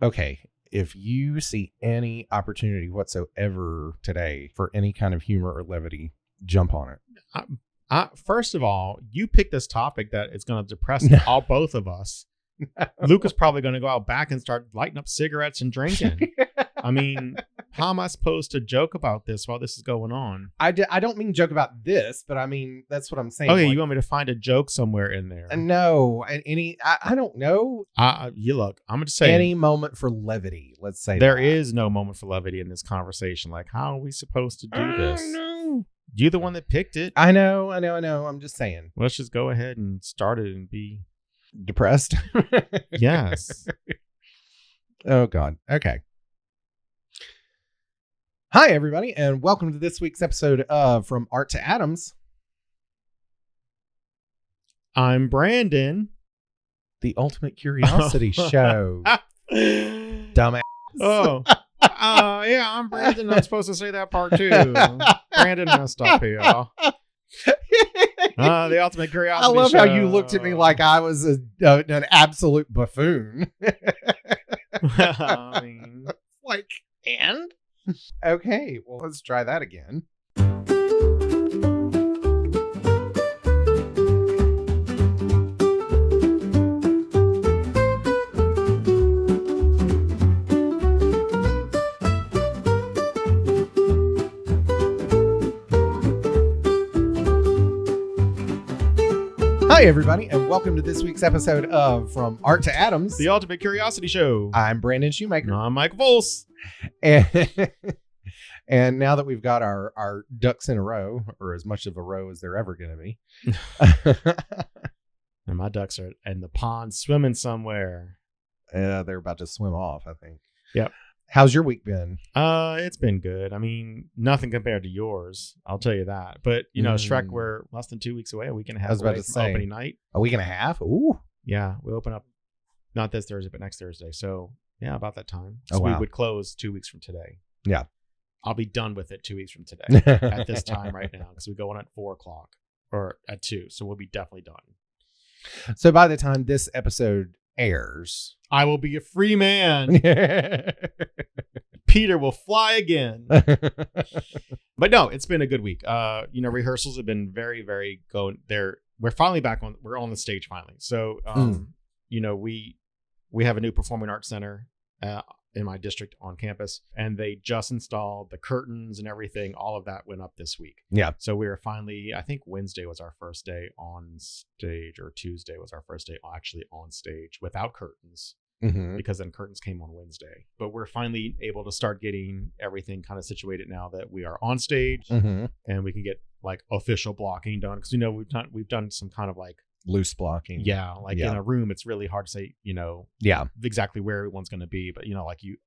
Okay, if you see any opportunity whatsoever today for any kind of humor or levity, jump on it. First of all, you picked this topic that is going to depress both of us. Luke is probably going to go out back and start lighting up cigarettes and drinking. I mean, how am I supposed to joke about this while this is going on? I don't mean joke about this, but I mean, that's what I'm saying. Okay, you want me to find a joke somewhere in there? No, I don't know. You look, I'm going to say any moment for levity. Let's say there is no moment for levity in this conversation. Like, how are we supposed to do this? I don't know. You're the one that picked it. I know. I'm just saying. Let's just go ahead and start it and be depressed. Yes. Oh, God. Okay. Hi, everybody, and welcome to this week's episode of From Art to Atoms. I'm Brandon. The Ultimate Curiosity Show. Dumbass. Oh. Yeah, I'm Brandon. I'm supposed to say that part too. Brandon messed up here. The Ultimate Curiosity Show. I love Show. how you looked at me like I was an absolute buffoon. I mean, like, and? Okay, well, let's try that again. Hi, everybody, and welcome to this week's episode of From Art to Atoms, the Ultimate Curiosity Show. I'm Brandon Shoemaker. I'm Mike Volz. And now that we've got our ducks in a row, or as much of a row as they're ever going to be. And my ducks are in the pond swimming somewhere. They're about to swim off, I think. Yep. How's your week been? It's been good. I mean, nothing compared to yours. I'll tell you that. But, you know, Shrek, we're less than 2 weeks away, a week and a half away from opening night. A week and a half? Ooh. Yeah, we open up not this Thursday, but next Thursday. So, yeah, about that time. So wow. We would close 2 weeks from today. Yeah. I'll be done with it 2 weeks from today at this time right now because we go on at 4 o'clock or at 2. So we'll be definitely done. So by the time this episode airs, I will be a free man. Peter will fly again. But no, it's been a good week. Rehearsals have been very, very going there. We're finally back we're on the stage finally. So, we have a new performing arts center in my district on campus, and they just installed the curtains and everything. All of that went up this week. Yeah. So we were finally, I think Wednesday was our first day on stage, or Tuesday was our first day actually on stage without curtains. Mm-hmm. Because then curtains came on Wednesday. But we're finally able to start getting everything kind of situated now that we are on stage, and we can get like official blocking done. Because we've done some kind of like loose blocking. Yeah, like in a room, it's really hard to say, exactly where everyone's going to be. But like you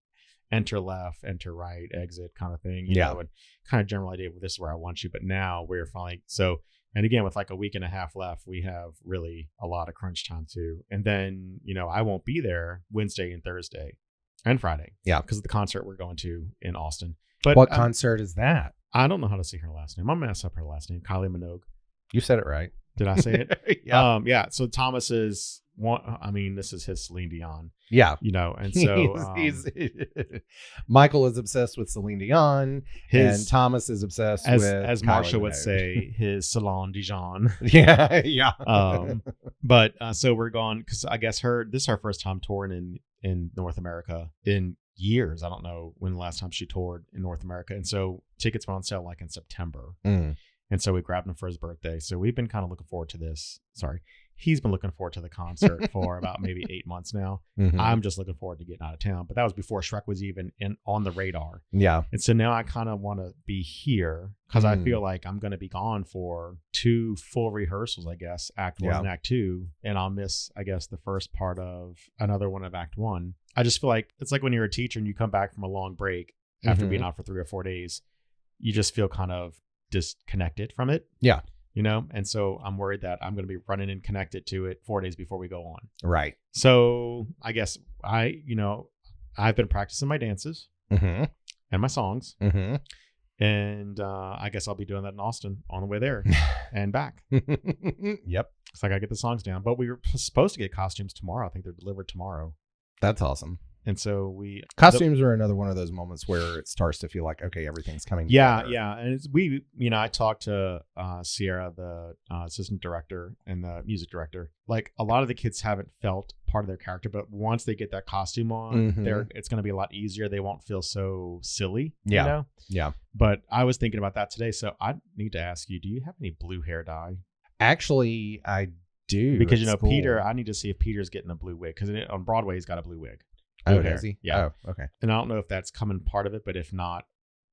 enter left, enter right, exit kind of thing. You know, and kind of general idea. Well, this is where I want you. But now we're finally so. And again, with like a week and a half left, we have really a lot of crunch time too. And then, I won't be there Wednesday and Thursday and Friday. Yeah. Because of the concert we're going to in Austin. But what concert is that? I don't know how to say her last name. I'm going to mess up her last name. Kylie Minogue. You said it right. Did I say it? Yeah. Yeah. So Thomas is one. I mean, this is his Celine Dion. Yeah. And so Michael is obsessed with Celine Dion, and Thomas is obsessed with, as Marsha would say, his Salon Dijon. Yeah. Yeah. But so we're gone because I guess this is her first time touring in North America in years. I don't know when the last time she toured in North America. And so tickets went on sale like in September. And so we grabbed him for his birthday. So we've been kind of looking forward to this. Sorry. He's been looking forward to the concert for about maybe 8 months now. I'm just looking forward to getting out of town. But that was before Shrek was even on the radar. Yeah. And so now I kind of want to be here because I feel like I'm going to be gone for 2 full rehearsals, I guess, Act 1 and Act 2. And I'll miss, I guess, the first part of another one of Act 1. I just feel like it's like when you're a teacher and you come back from a long break after being out for 3 or 4 days, you just feel kind of disconnected from it. Yeah. And so I'm worried that I'm going to be running and connected to it 4 days before we go on. Right. So I guess I've been practicing my dances and my songs. And I guess I'll be doing that in Austin on the way there and back. Yep. So I got to get the songs down. But we were supposed to get costumes tomorrow. I think they're delivered tomorrow. That's awesome. And so costumes are another one of those moments where it starts to feel like, okay, everything's coming together. Yeah. And I talked to Sierra, the assistant director and the music director. Like a lot of the kids haven't felt part of their character, but once they get that costume on, it's going to be a lot easier. They won't feel so silly. Yeah. You know? Yeah. But I was thinking about that today. So I need to ask you, do you have any blue hair dye? Actually, I do. Because, Peter, I need to see if Peter's getting a blue wig. Because on Broadway, he's got a blue wig. Oh, does he? Yeah. Oh, okay. And I don't know if that's coming part of it, but if not,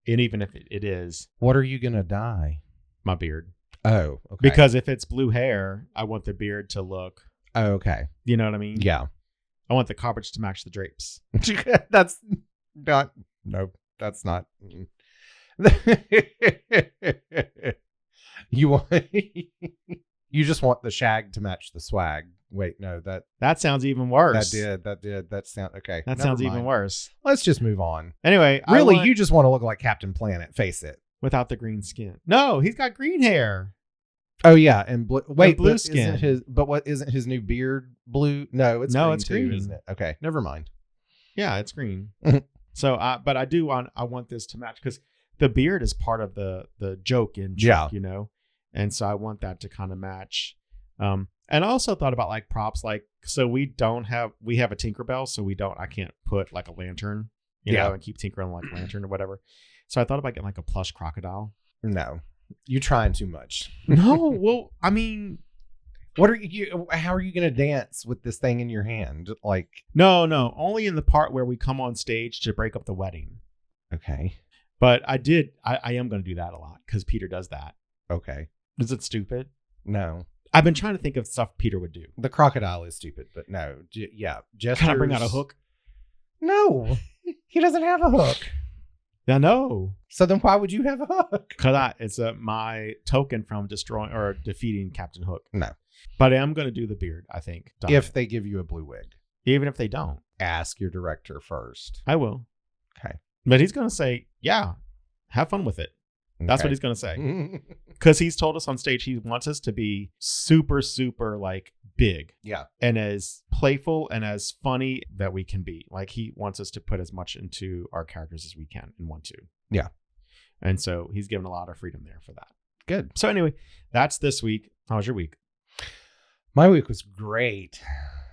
and even if it is. What are you going to dye? My beard. Oh, okay. Because if it's blue hair, I want the beard to look. Oh, okay. You know what I mean? Yeah. I want the coverage to match the drapes. That's not. No, that's not. You want. You just want the shag to match the swag. Wait, no, that sounds even worse. That did. That sound okay. That sounds even worse. Let's just move on. Anyway, really, you just want to look like Captain Planet. Face it. Without the green skin. No, he's got green hair. Oh yeah, and blue skin. What isn't his new beard blue? No, it's green too, isn't it? Okay, never mind. Yeah, it's green. So, but I want this to match because the beard is part of the joke in Chuck, and so I want that to kind of match. And I also thought about like props, like, so we have a Tinkerbell, so I can't put like a lantern, and keep tinkering like a lantern or whatever. So I thought about getting like a plush crocodile. No, you're trying too much. No, well, I mean, how are you going to dance with this thing in your hand? Like, no, only in the part where we come on stage to break up the wedding. Okay. But I am going to do that a lot because Peter does that. Okay. Is it stupid? No. I've been trying to think of stuff Peter would do. The crocodile is stupid, but no. Yeah. Gestures. Can I bring out a hook? No. He doesn't have a hook. I know. So then why would you have a hook? Because it's my token from destroying or defeating Captain Hook. No. But I am going to do the beard, I think. If they give you a blue wig. Even if they don't. Ask your director first. I will. Okay. But he's going to say, yeah, have fun with it. That's what he's going to say. Because he's told us on stage he wants us to be super, super like big. Yeah. And as playful and as funny that we can be. Like he wants us to put as much into our characters as we can and want to. Yeah. And so he's given a lot of freedom there for that. Good. So anyway, that's this week. How was your week? My week was great.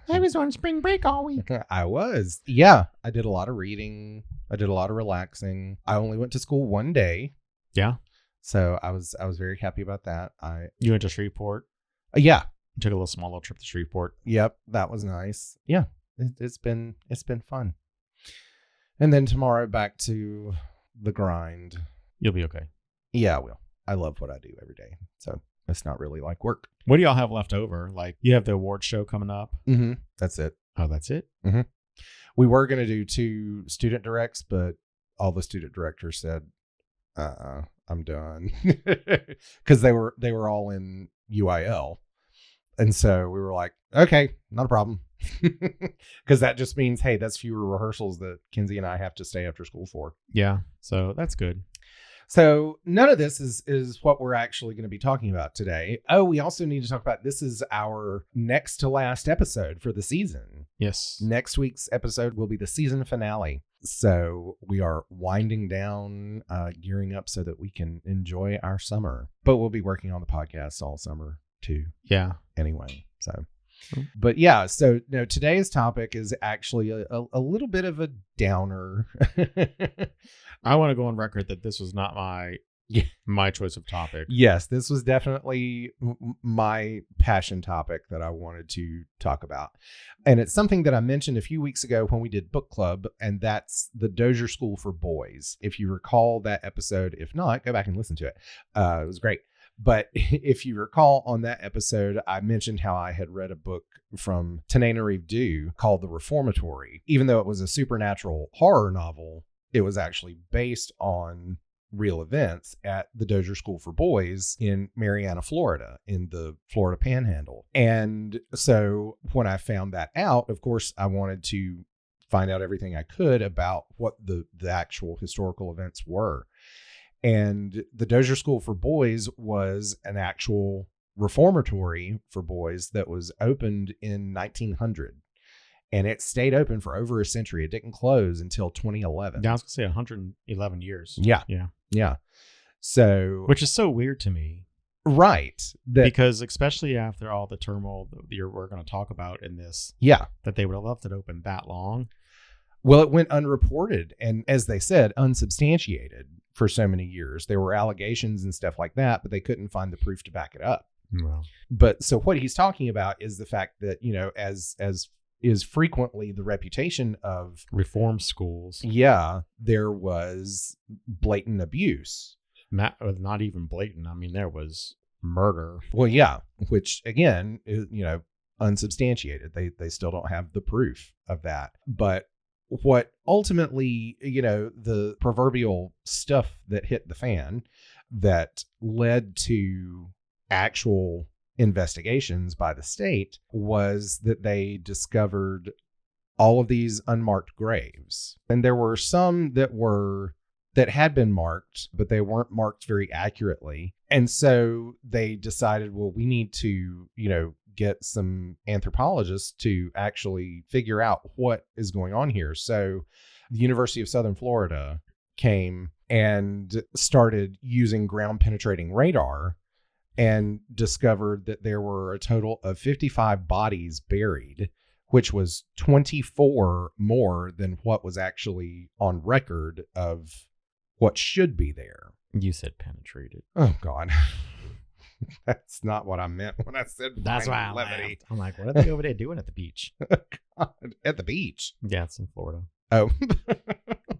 I was on spring break all week. I was. Yeah. I did a lot of reading. I did a lot of relaxing. I only went to school one day. Yeah. So I was very happy about that. You went to Shreveport? Yeah. You took a small little trip to Shreveport. Yep. That was nice. Yeah. It's been fun. And then tomorrow back to the grind. You'll be okay. Yeah, I will. I love what I do every day. So it's not really like work. What do y'all have left over? Like you have the award show coming up. Mm-hmm. That's it. Oh, that's it? Mm-hmm. We were going to do 2 student directs, but all the student directors said, I'm done. Because they were all in UIL. And so we were like, okay, not a problem. Because that just means, hey, that's fewer rehearsals that Kinsey and I have to stay after school for. Yeah. So that's good. So none of this is what we're actually going to be talking about today. Oh, we also need to talk about, this is our next to last episode for the season. Yes. Next week's episode will be the season finale. So we are winding down, gearing up so that we can enjoy our summer. But we'll be working on the podcast all summer too. Yeah. Anyway, so. But yeah, so today's topic is actually a little bit of a downer. I want to go on record that this was not my choice of topic. Yes, this was definitely my passion topic that I wanted to talk about. And it's something that I mentioned a few weeks ago when we did book club, and that's the Dozier School for Boys. If you recall that episode, if not, go back and listen to it. It was great. But if you recall on that episode, I mentioned how I had read a book from Tananarive Due called The Reformatory. Even though it was a supernatural horror novel, it was actually based on real events at the Dozier School for Boys in Marianna, Florida, in the Florida Panhandle. And so when I found that out, of course, I wanted to find out everything I could about what the actual historical events were. And the Dozier School for Boys was an actual reformatory for boys that was opened in 1900. and it stayed open for over a century. It didn't close until 2011. Yeah, I was going to say 111 years. Yeah. Yeah. Yeah. So, Which is so weird to me. right. Because especially after all the turmoil that we're going to talk about in this, yeah. that they would have left it open that long. Well, it went unreported and, as they said, unsubstantiated for so many years. There were allegations and stuff like that, but they couldn't find the proof to back it up. Wow. But so what he's talking about is the fact that, as is frequently the reputation of reform schools. Yeah, there was blatant abuse. Not even blatant. I mean, there was murder. Well, yeah, which again is, unsubstantiated. They still don't have the proof of that. But what ultimately, the proverbial stuff that hit the fan that led to actual investigations by the state was that they discovered all of these unmarked graves. And there were some that had been marked, but they weren't marked very accurately. And so they decided, well, we need to, get some anthropologists to actually figure out what is going on here. So the University of Southern Florida came and started using ground penetrating radar and discovered that there were a total of 55 bodies buried, which was 24 more than what was actually on record of what should be there. You said penetrated. Oh, God. That's not what I meant when I said that's why I levity. laughed. I'm like, what are they over there doing at the beach? God, at the beach. Yeah, it's in Florida. Oh.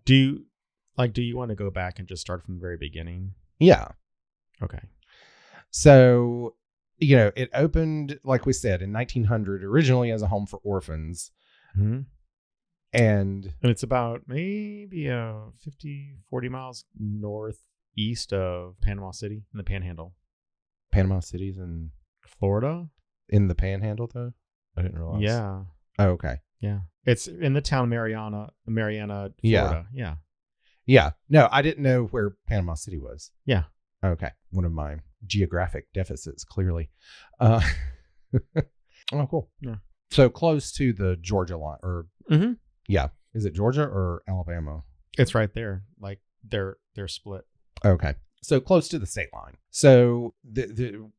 Do you want to go back and just start from the very beginning? Yeah. Okay. So, it opened, like we said, in 1900, originally as a home for orphans. Mm-hmm. And it's about maybe 40 miles northeast of Panama City in the Panhandle. Panama City's in Florida? In the Panhandle, though? I didn't realize. Yeah. Oh, okay. Yeah. It's in the town Mariana, Florida. Yeah. Yeah. No, I didn't know where Panama City was. Yeah. Okay. One of my geographic deficits, clearly. Oh, cool. Yeah. So close to the Georgia line, or mm-hmm. Yeah. Is it Georgia or Alabama? It's right there. Like they're split. Okay. So close to the state line. So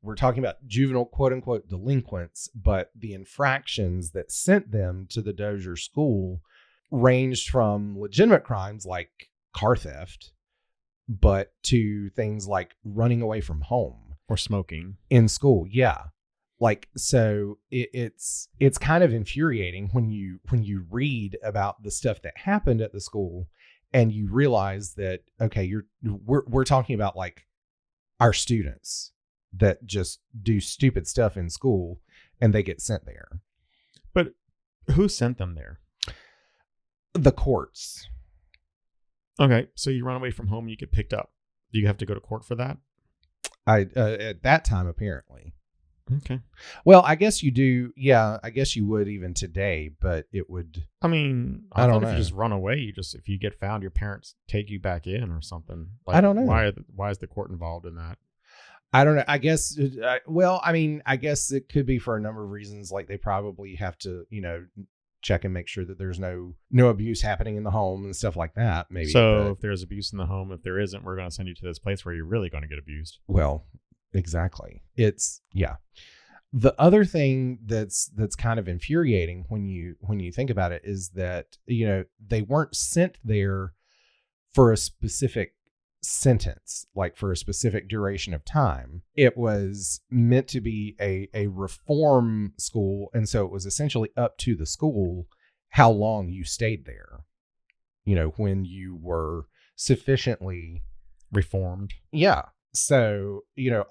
we're talking about juvenile, quote unquote, delinquents, but the infractions that sent them to the Dozier school ranged from legitimate crimes like car theft, but to things like running away from home or smoking in school. Yeah. Like, so it's kind of infuriating when you read about the stuff that happened at the school and you realize that, okay, we're talking about like our students that just do stupid stuff in school and they get sent there. But who sent them there? The courts. Okay. So you run away from home, you get picked up. Do you have to go to court for that? At that time, apparently. Okay. Well, I guess you do. Yeah, I guess you would even today, but it would. I mean, I don't know. If you just run away, if you get found, your parents take you back in or something. Like, I don't know. Why is the court involved in that? I don't know. I guess. I guess it could be for a number of reasons. Like they probably have to, check and make sure that there's no abuse happening in the home and stuff like that. Maybe. So if there's abuse in the home, if there isn't, we're going to send you to this place where you're really going to get abused. Well. Exactly. Yeah. The other thing that's kind of infuriating when you think about it is that, they weren't sent there for a specific sentence, like for a specific duration of time. It was meant to be a reform school. And so it was essentially up to the school how long you stayed there, when you were sufficiently reformed. Yeah. So,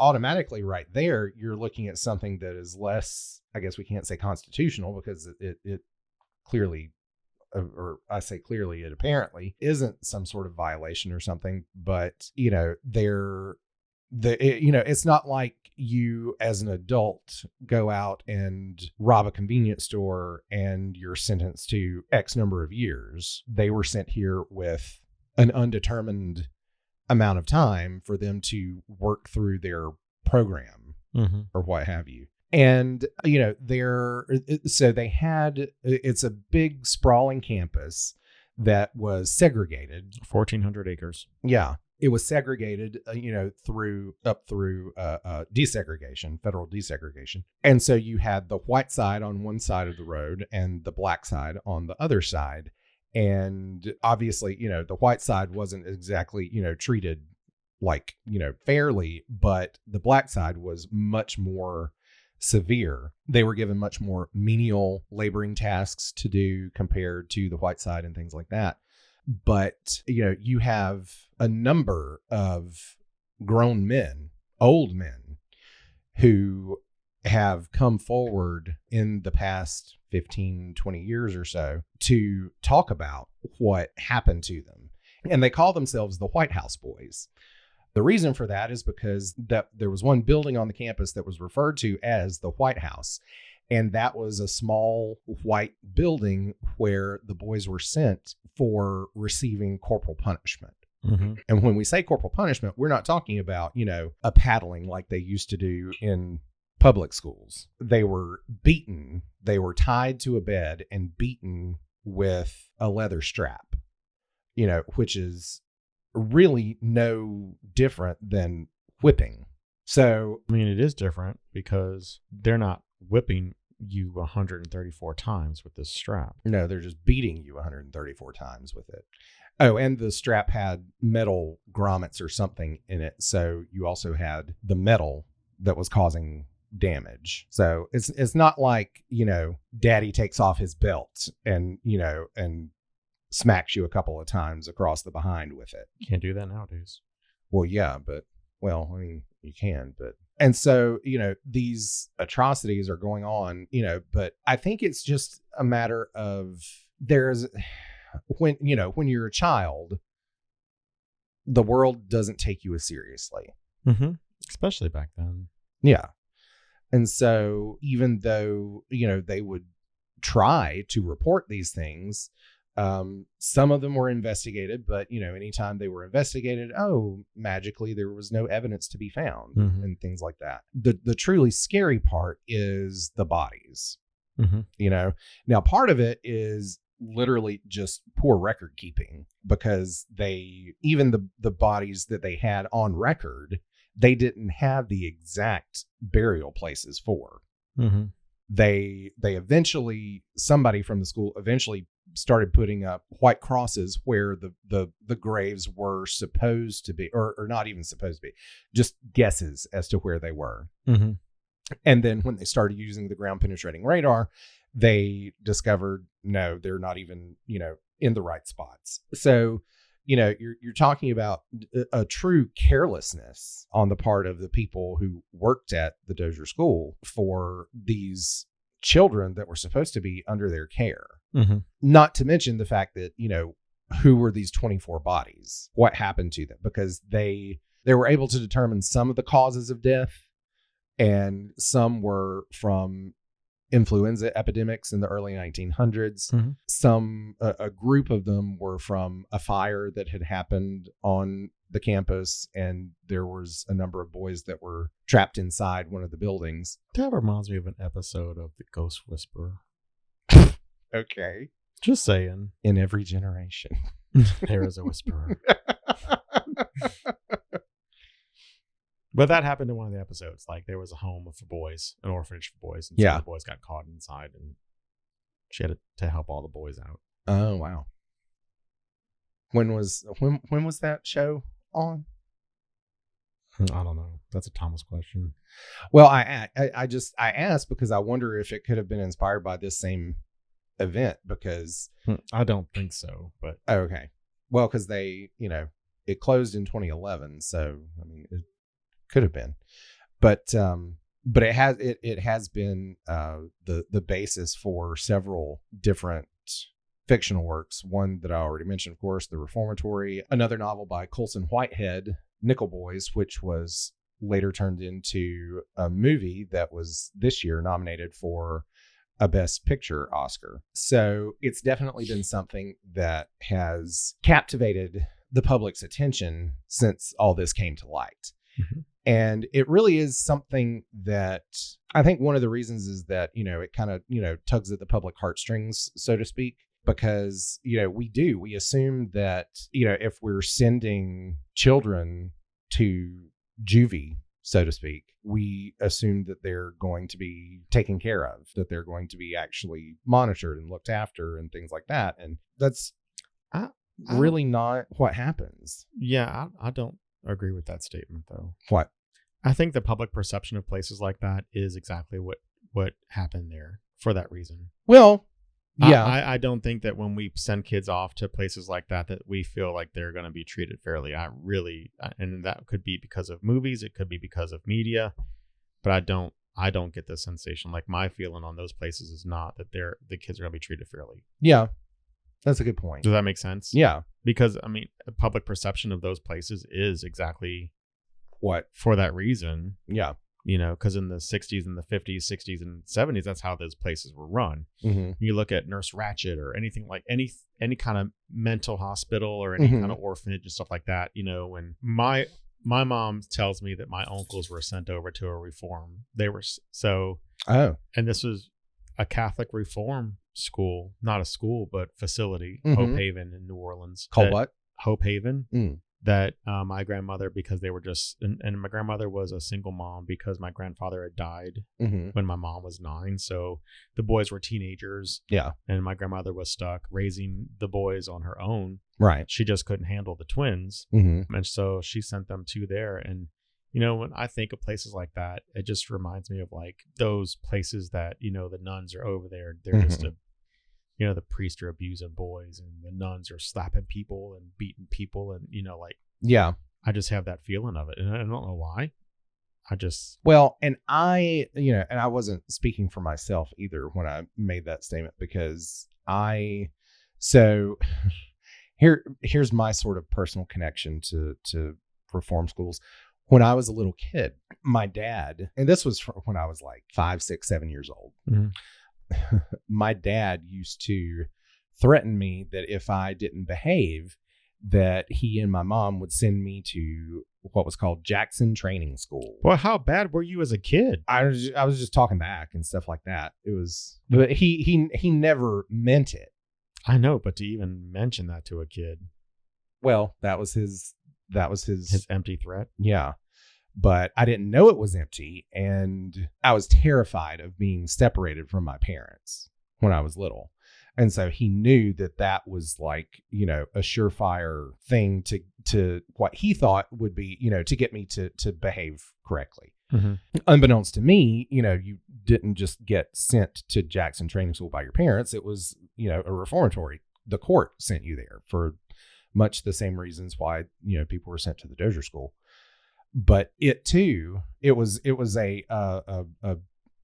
automatically right there, you're looking at something that is less, I guess we can't say constitutional because it clearly, or I say clearly, it apparently isn't some sort of violation or something, but, it's not like you as an adult go out and rob a convenience store and you're sentenced to X number of years. They were sent here with an undetermined amount of time for them to work through their program or what have you. And, so they had, it's a big sprawling campus that was segregated. 1,400 acres. Yeah. It was segregated, through desegregation, federal desegregation. And so you had the white side on one side of the road and the black side on the other side. And obviously, the white side wasn't exactly, treated like, fairly, but the black side was much more severe. They were given much more menial laboring tasks to do compared to the white side and things like that. But, you have a number of grown men, old men, who have come forward in the past 15, 20 years or so to talk about what happened to them. And they call themselves the White House Boys. The reason for that is because there was one building on the campus that was referred to as the White House. And that was a small white building where the boys were sent for receiving corporal punishment. Mm-hmm. And when we say corporal punishment, we're not talking about, a paddling like they used to do in public schools. They were beaten. They were tied to a bed and beaten with a leather strap, which is really no different than whipping. So, I mean, it is different because they're not whipping you 134 times with this strap. No, they're just beating you 134 times with it. Oh, and the strap had metal grommets or something in it. So you also had the metal that was causing damage. So it's not like, daddy takes off his belt and smacks you a couple of times across the behind with it. You can't do that nowadays. Well, yeah, but you can, but. And so, these atrocities are going on, but I think it's just a matter of when you're a child, the world doesn't take you as seriously. Mm-hmm. Especially back then. Yeah. And so even though, they would try to report these things, some of them were investigated, but anytime they were investigated, magically there was no evidence to be found. Mm-hmm. And things like that. The truly scary part is the bodies. Mm-hmm. Now part of it is literally just poor record keeping, because even the bodies that they had on record, they didn't have the exact burial places for. Mm-hmm. They eventually, somebody from the school eventually started putting up white crosses where the graves were supposed to be, or not even supposed to be, just guesses as to where they were. Mm-hmm. And then when they started using the ground penetrating radar, they discovered, no, they're not even, in the right spots. So, you're talking about a true carelessness on the part of the people who worked at the Dozier School for these children that were supposed to be under their care. Mm-hmm. Not to mention the fact that, who were these 24 bodies? What happened to them? Because they were able to determine some of the causes of death, and some were from influenza epidemics in the early 1900s. Mm-hmm. Some, a group of them were from a fire that had happened on the campus, and there was a number of boys that were trapped inside one of the buildings. That reminds me of an episode of The Ghost Whisperer. Okay. Just saying. In every generation, there is a whisperer. But that happened in one of the episodes. Like, there was a home for boys, an orphanage for boys. And some of the boys got caught inside, and she had to help all the boys out. Oh, wow. When was that show on? I don't know. That's a Thomas question. Well, I asked because I wonder if it could have been inspired by this same event, because I don't think so, but okay. Well, because they, it closed in 2011, so I mean, it could have been, but it has been the basis for several different fictional works. One that I already mentioned, of course, The Reformatory, another novel by Colson Whitehead, Nickel Boys, which was later turned into a movie that was this year nominated for a Best Picture Oscar. So it's definitely been something that has captivated the public's attention since all this came to light. Mm-hmm. And it really is something that I think one of the reasons is that, it kind of, tugs at the public heartstrings, so to speak, because, we assume that, if we're sending children to juvie, so to speak, we assume that they're going to be taken care of, that they're going to be actually monitored and looked after and things like that. And that's really not what happens. Yeah, I don't agree with that statement, though. What? I think the public perception of places like that is exactly what happened there for that reason. Well, yeah. I don't think that when we send kids off to places like that we feel like they're going to be treated fairly. And that could be because of movies. It could be because of media, but I don't get the sensation. Like, my feeling on those places is not that the kids are going to be treated fairly. Yeah. That's a good point. Does that make sense? Yeah. Because, public perception of those places is exactly what for that reason. Yeah. Because in the 60s and the 50s, 60s and 70s, that's how those places were run. Mm-hmm. You look at Nurse Ratched or anything like any kind of mental hospital or any kind of orphanage and stuff like that. When my mom tells me that my uncles were sent over to a reform, they were and this was a Catholic reform school, not a school, but facility, Hope Haven in New Orleans. Called what? Hope Haven. That my grandmother, because they were and my grandmother was a single mom because my grandfather had died when my mom was 9. So the boys were teenagers. Yeah. And my grandmother was stuck raising the boys on her own. Right. She just couldn't handle the twins. And so she sent them to there. And, when I think of places like that, it just reminds me of like those places that, the nuns are over there. They're just the priests are abusing boys and the nuns are slapping people and beating people. And, yeah, I just have that feeling of it. And I don't know why. And I wasn't speaking for myself either when I made that statement, because here's my sort of personal connection to reform schools. When I was a little kid, my dad, and this was when I was like 5, 6, 7 years old. My dad used to threaten me that if I didn't behave, that he and my mom would send me to what was called Jackson Training School. Well, how bad were you as a kid? I was just talking back and stuff like that. But he never meant it. I know, but to even mention that to a kid. Well, that was his empty threat. Yeah. But I didn't know it was empty, and I was terrified of being separated from my parents when I was little. And so he knew that was like, a surefire thing to what he thought would be, to get me to behave correctly. Unbeknownst to me, you didn't just get sent to Jackson Training School by your parents. It was, a reformatory. The court sent you there for much the same reasons why, people were sent to the Dozier School. But it was a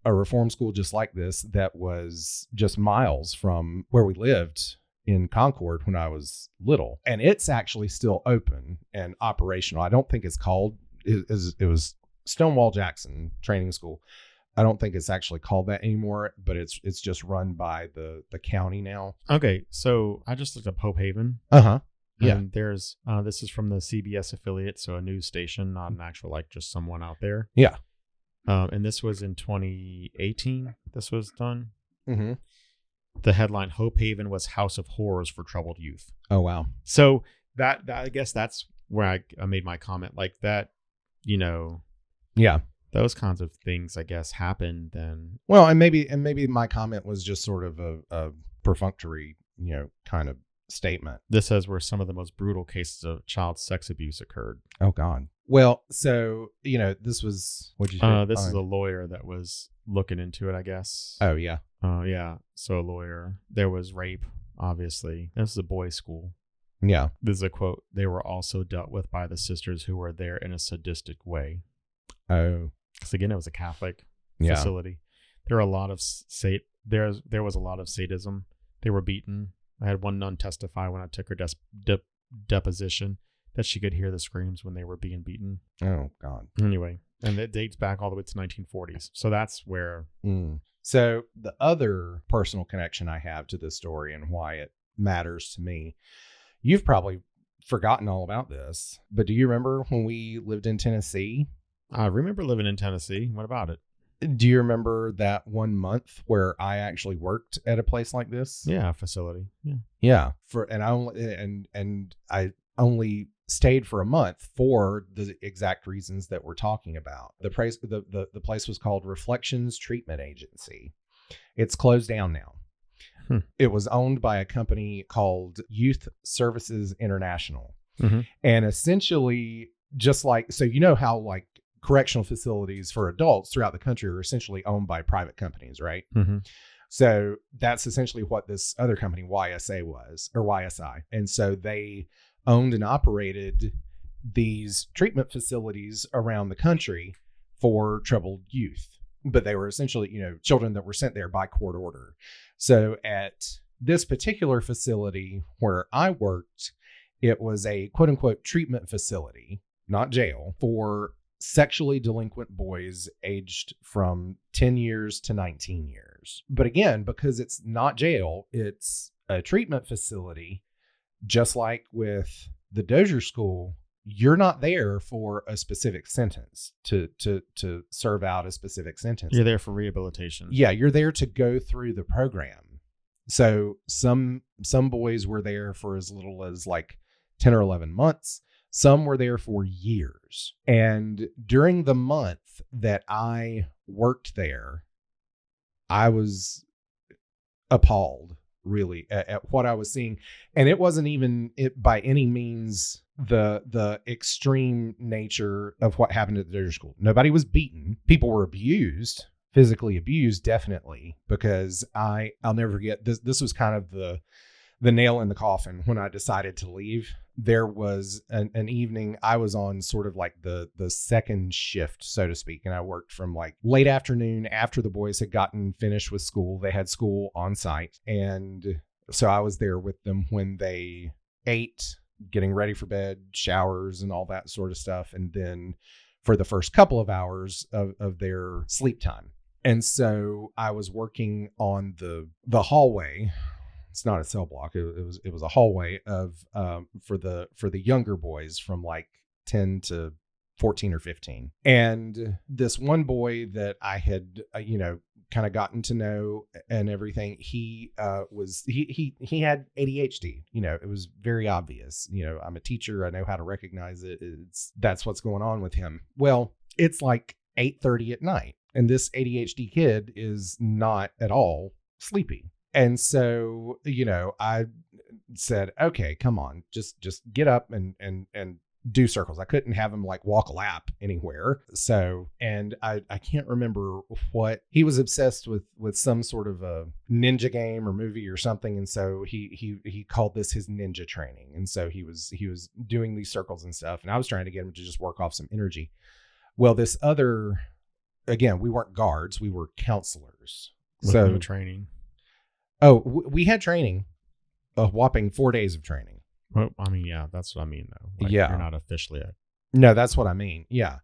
reform school just like this that was just miles from where we lived in Concord when I was little. And it's actually still open and operational. I don't think it's called, it was Stonewall Jackson Training School. I don't think it's actually called that anymore, but it's just run by the county now. Okay, so I just looked up Hope Haven. Yeah. And there's this is from the CBS affiliate, so a news station, not an actual like just someone out there. Yeah. And this was in 2018. This was done. The headline: Hope Haven was house of horrors for troubled youth. Oh wow. So that I guess that's where I made my comment, like that. Yeah. Those kinds of things, I guess, happen then. Well, and maybe my comment was just sort of a perfunctory, kind of statement. This says where some of the most brutal cases of child sex abuse occurred. Oh God. Well, so this was what you say? This is a lawyer that was looking into it, I guess. Oh yeah. Yeah. So a lawyer. There was rape, obviously. This is a boys' school. Yeah. This is a quote: "They were also dealt with by the sisters who were there in a sadistic way." Oh. Because again, it was a Catholic facility. There were a lot of there was a lot of sadism. They were beaten. I had one nun testify when I took her deposition that she could hear the screams when they were being beaten. Oh God. Anyway, and it dates back all the way to 1940s. So that's where. So the other personal connection I have to this story and why it matters to me, you've probably forgotten all about this, but do you remember when we lived in Tennessee I remember living in Tennessee. What about it? Do you remember that 1 month where I actually worked at a place like this? Yeah, facility. Yeah. Yeah. I only stayed for a month for the exact reasons that we're talking about. The place was called Reflections Treatment Agency. It's closed down now. It was owned by a company called Youth Services International. Mm-hmm. And essentially, just like, so you know how like correctional facilities for adults throughout the country are essentially owned by private companies, right? Mm-hmm. So that's essentially what this other company, YSA, was, or YSI. And so they owned and operated these treatment facilities around the country for troubled youth. But they were essentially, children that were sent there by court order. So at this particular facility where I worked, it was a quote unquote treatment facility, not jail, for sexually delinquent boys aged from 10 years to 19 years. But again, because it's not jail, it's a treatment facility, just like with the Dozier School, you're not there for a specific sentence to serve out a specific sentence. You're there for rehabilitation. Yeah, you're there to go through the program. So some boys were there for as little as like 10 or 11 months. Some were there for years. And during the month that I worked there, I was appalled, really, at what I was seeing. And it wasn't even by any means the extreme nature of what happened at the Dozier School. Nobody was beaten. People were abused, physically abused, definitely, because I'll never forget this. This was kind of the nail in the coffin when I decided to leave. There was an evening I was on sort of like the second shift, so to speak. And I worked from like late afternoon after the boys had gotten finished with school. They had school on site. And so I was there with them when they ate, getting ready for bed, showers and all that sort of stuff. And then for the first couple of hours of their sleep time. And so I was working on the hallway. It's not a cell block. It was a hallway of for the younger boys from like 10 to 14 or 15. And this one boy that I had kind of gotten to know and everything, he had ADHD. It was very obvious. I'm a teacher. I know how to recognize it. That's what's going on with him. Well, it's like 8:30 at night, and this ADHD kid is not at all sleepy. And so, I said, okay, come on, just get up and do circles. I couldn't have him like walk a lap anywhere. So, and I can't remember what he was obsessed with some sort of a ninja game or movie or something. And so he called this his ninja training. And so he was doing these circles and stuff. And I was trying to get him to just work off some energy. Well, this other, again, we weren't guards, we were counselors. With no training. Oh, we had training, a whopping 4 days of training. Well, I mean, yeah, that's what I mean, though. Like, yeah. You're not officially No, that's what I mean. Yeah.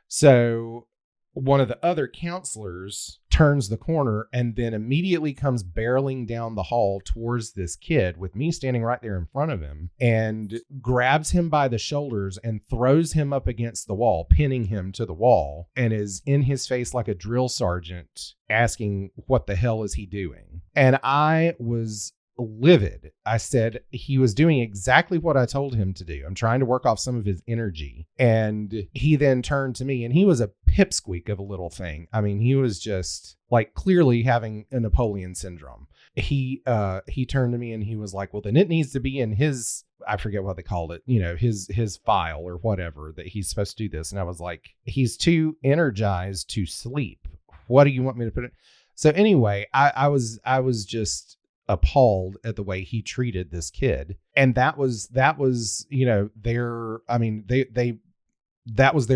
So one of the other counselors turns the corner and then immediately comes barreling down the hall towards this kid with me standing right there in front of him, and grabs him by the shoulders and throws him up against the wall, pinning him to the wall, and is in his face like a drill sergeant asking, what the hell is he doing? And I was livid. I said he was doing exactly what I told him to do. I'm trying to work off some of his energy. And he then turned to me, and he was a pipsqueak of a little thing. I mean, he was just like clearly having a Napoleon syndrome. He turned to me and he was like, well, then it needs to be in his, I forget what they called it, his file or whatever, that he's supposed to do this. And I was like, he's too energized to sleep. What do you want me to put it? So anyway, I was just appalled at the way he treated this kid. And that was, that was their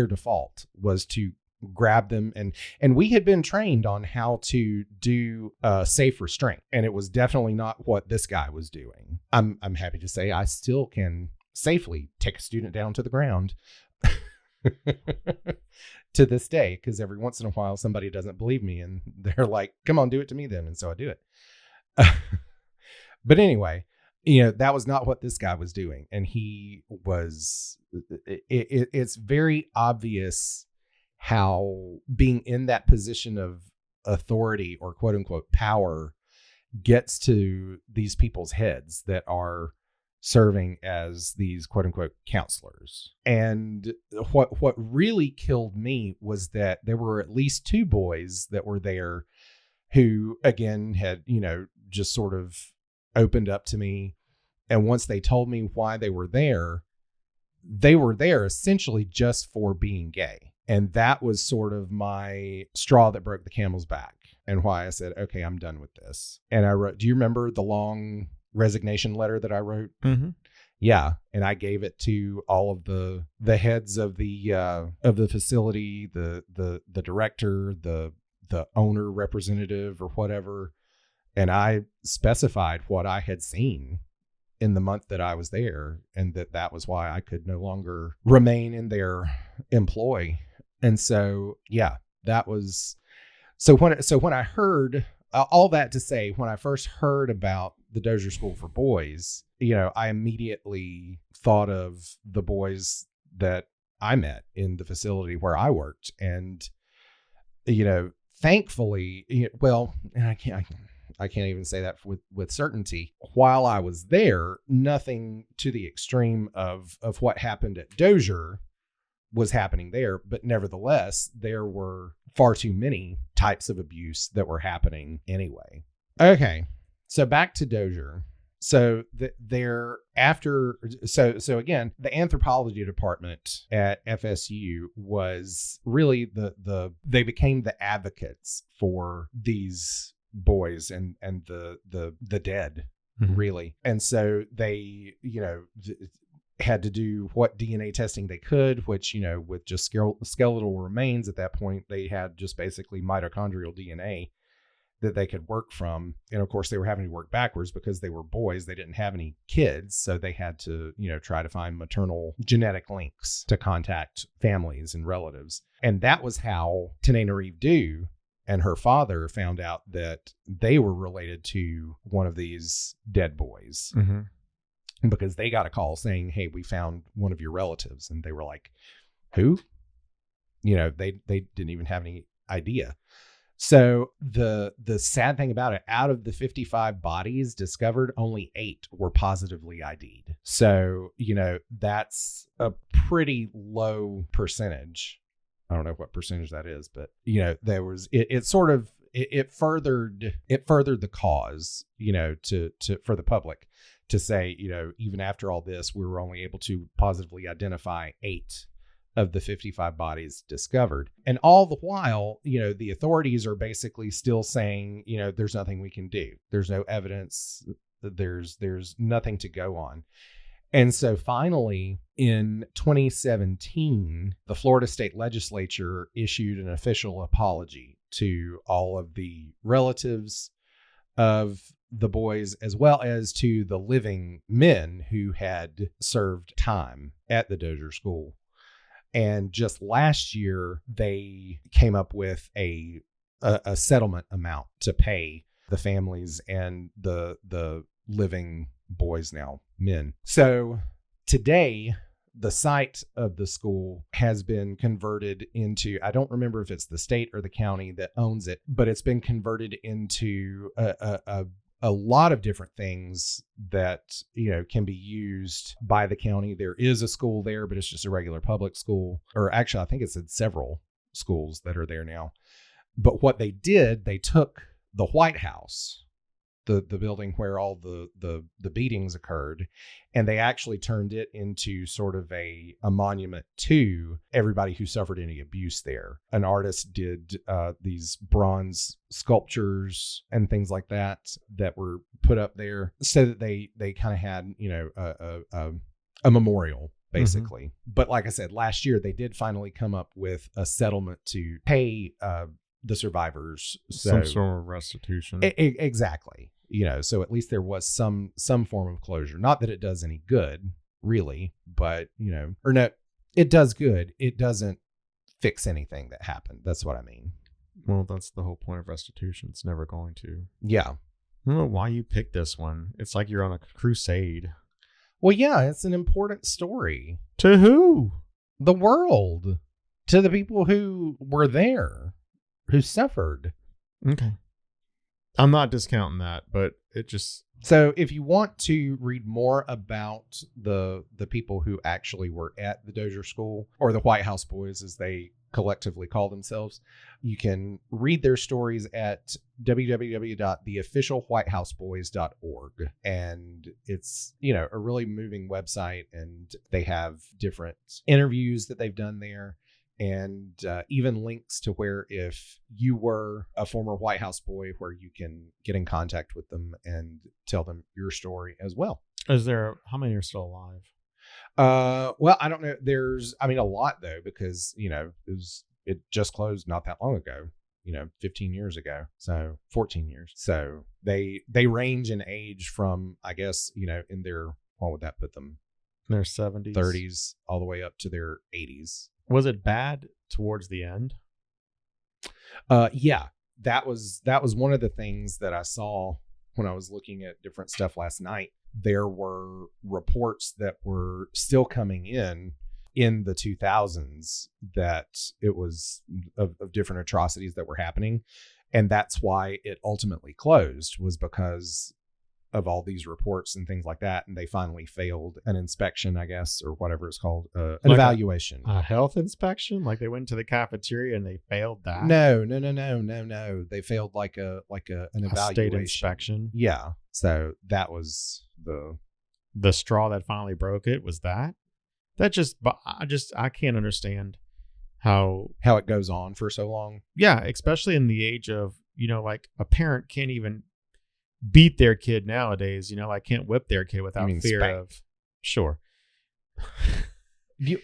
default, was to grab them. And we had been trained on how to do safe restraint. And it was definitely not what this guy was doing. I'm happy to say I still can safely take a student down to the ground to this day, because every once in a while somebody doesn't believe me and they're like, come on, do it to me then. And so I do it. But anyway, that was not what this guy was doing. And he was, it's very obvious how being in that position of authority or quote unquote power gets to these people's heads that are serving as these quote unquote counselors. And what really killed me was that there were at least 2 boys that were there who, again, had, just sort of opened up to me. And once they told me why they were there essentially just for being gay. And that was sort of my straw that broke the camel's back, and why I said, okay, I'm done with this. And I wrote, do you remember the long resignation letter that I wrote? Mm-hmm. Yeah. And I gave it to all of the heads of the facility, the director, the owner representative or whatever. And I specified what I had seen in the month that I was there, and that was why I could no longer remain in their employ. And so, yeah, that was, so when I heard all that to say, when I first heard about the Dozier School for Boys, I immediately thought of the boys that I met in the facility where I worked. And, thankfully, and I can't even say that with certainty. While I was there, nothing to the extreme of what happened at Dozier was happening there. But nevertheless, there were far too many types of abuse that were happening anyway. Okay, so back to Dozier. So so again, the anthropology department at FSU was really they became the advocates for these boys and the dead, mm-hmm. really. And so they, had to do what DNA testing they could, which, with just skeletal remains at that point, they had just basically mitochondrial DNA that they could work from. And of course, they were having to work backwards because they were boys. They didn't have any kids. So they had to, try to find maternal genetic links to contact families and relatives. And that was how Tenenarive Dew and her father found out that they were related to one of these dead boys. Mm-hmm. Because they got a call saying, hey, we found one of your relatives. And they were like, who? They didn't even have any idea. So the sad thing about it, out of the 55 bodies discovered, only 8 were positively ID'd. So, that's a pretty low percentage. I don't know what percentage that is, but, there was, it sort of, it furthered the cause, for the public to say, even after all this, we were only able to positively identify 8 of the 55 bodies discovered. And all the while, the authorities are basically still saying, there's nothing we can do. There's no evidence. There's nothing to go on. And so finally, in 2017, the Florida State Legislature issued an official apology to all of the relatives of the boys, as well as to the living men who had served time at the Dozier School. And just last year, they came up with a settlement amount to pay the families and the living boys, now men. So today, the site of the school has been converted into, I don't remember if it's the state or the county that owns it, but it's been converted into a lot of different things that, can be used by the county. There is a school there, but it's just a regular public school. Or actually, I think it's in several schools that are there now. But what they did, they took the White House, the building where all the beatings occurred, and they actually turned it into sort of a monument to everybody who suffered any abuse there. An artist did these bronze sculptures and things like that were put up there so that they kind of had, a memorial, basically. Mm-hmm. But like I said, last year they did finally come up with a settlement to pay the survivors some sort of restitution. Exactly. So at least there was some form of closure. Not that it does any good, really, but, or no, it does good. It doesn't fix anything that happened. That's what I mean. Well, that's the whole point of restitution. It's never going to. Yeah. I don't know why you picked this one. It's like you're on a crusade. Well, yeah, it's an important story. To who? The world. to the people who were there, who suffered. Okay. I'm not discounting that, but it just... So if you want to read more about the people who actually were at the Dozier School, or the White House Boys as they collectively call themselves, you can read their stories at www.theofficialwhitehouseboys.org. And it's, a really moving website, and they have different interviews that they've done there. And even links to where, if you were a former White House boy, where you can get in contact with them and tell them your story as well. How many are still alive? Well, I don't know. There's, a lot though, because, it just closed not that long ago, 15 years ago. So 14 years. So they range in age from, I guess, in their, what would that put them? Their 70s, 30s, all the way up to their 80s. Was it bad towards the end? Yeah, that was one of the things that I saw when I was looking at different stuff last night. There were reports that were still coming in the 2000s that it was of different atrocities that were happening. And that's why it ultimately closed, was because of all these reports and things like that. And they finally failed an inspection, I guess, or whatever it's called, an evaluation. A health inspection? Like they went to the cafeteria and they failed that? No. They failed like an evaluation. State inspection? Yeah. So that was the straw that finally broke it, was that? I can't understand how it goes on for so long. Yeah, especially in the age of, like a parent can't even beat their kid nowadays, can't whip their kid without fear spank. of... Sure. They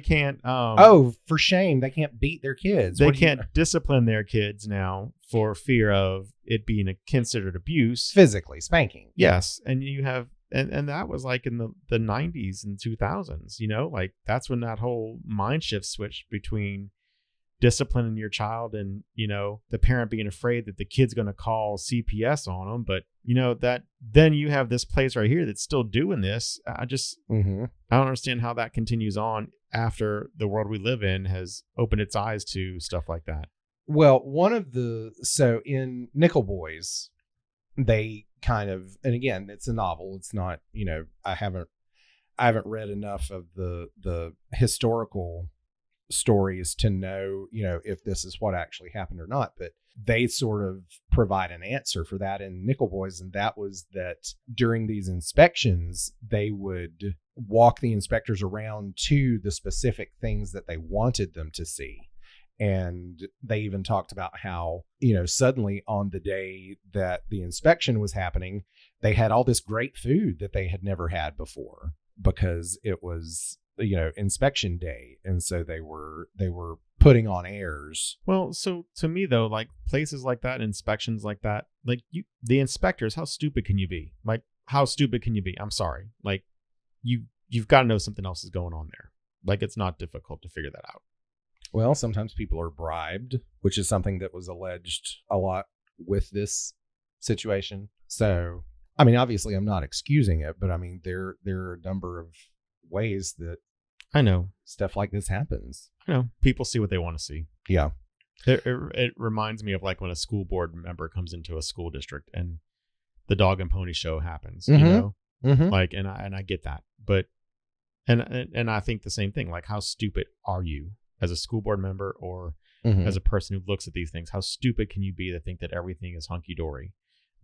can't... for shame. They can't beat their kids. They can't discipline their kids now for fear of it being considered abuse. Physically spanking. Yes. And you have... And that was like in the 90s and 2000s, like that's when that whole mind shift switched between disciplining your child and, the parent being afraid that the kid's going to call CPS on them. But, that then you have this place right here that's still doing this. I don't understand how that continues on after the world we live in has opened its eyes to stuff like that. Well, so in Nickel Boys, they kind of, and again, it's a novel. It's not, I haven't read enough of the historical stories to know, if this is what actually happened or not, but they sort of provide an answer for that in Nickel Boys. And that was that during these inspections, they would walk the inspectors around to the specific things that they wanted them to see. And they even talked about how, suddenly on the day that the inspection was happening, they had all this great food that they had never had before, because it was, inspection day. And so they were putting on airs. Well, so to me though, like places like that, inspections like that, like the inspectors, how stupid can you be? Like, how stupid can you be? I'm sorry. Like you've got to know something else is going on there. Like, it's not difficult to figure that out. Well, sometimes people are bribed, which is something that was alleged a lot with this situation. So, obviously I'm not excusing it, but there are a number of ways that I know stuff like this happens. I know people see what they want to see. Yeah. It reminds me of like when a school board member comes into a school district and the dog and pony show happens, like, and I get that, but, and I think the same thing, like, how stupid are you as a school board member or as a person who looks at these things? How stupid can you be to think that everything is hunky-dory?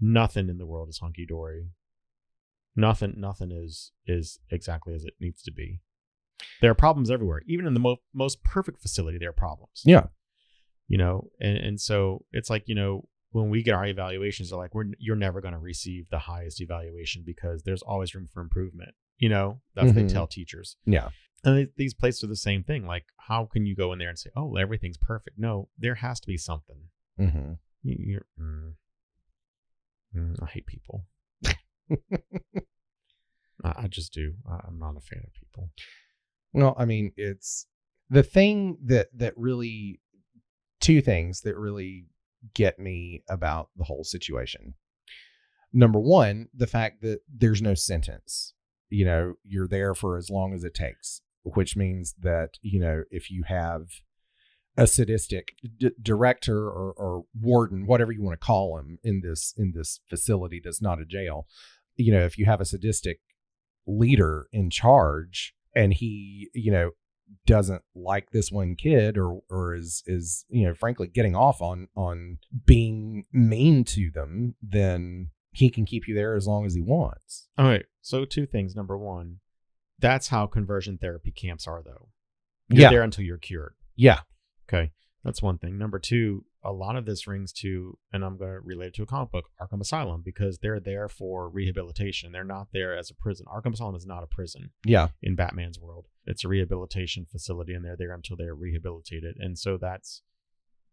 Nothing in the world is hunky-dory. Nothing is exactly as it needs to be. There are problems everywhere. Even in the most perfect facility, there are problems. Yeah. And so it's like, when we get our evaluations, they're like, you're never going to receive the highest evaluation because there's always room for improvement. That's what they tell teachers. Yeah. And these places are the same thing. Like, how can you go in there and say, oh, everything's perfect? No, there has to be something. I hate people. I just do. I'm not a fan of people. Well, it's the thing that really, two things that really get me about the whole situation. Number one, the fact that there's no sentence. You're there for as long as it takes, which means that, if you have a sadistic director or warden, whatever you want to call him in this facility that's not a jail, if you have a sadistic leader in charge and he, doesn't like this one kid or is frankly getting off on being mean to them, then he can keep you there as long as he wants. All right. So 2 things. Number 1, that's how conversion therapy camps are, though. You're there until you're cured. Yeah. Okay. That's one thing. Number 2, a lot of this rings to, and I'm going to relate it to a comic book, Arkham Asylum, because they're there for rehabilitation. They're not there as a prison. Arkham Asylum is not a prison. Yeah. In Batman's world, it's a rehabilitation facility, and they're there until they're rehabilitated. And so that's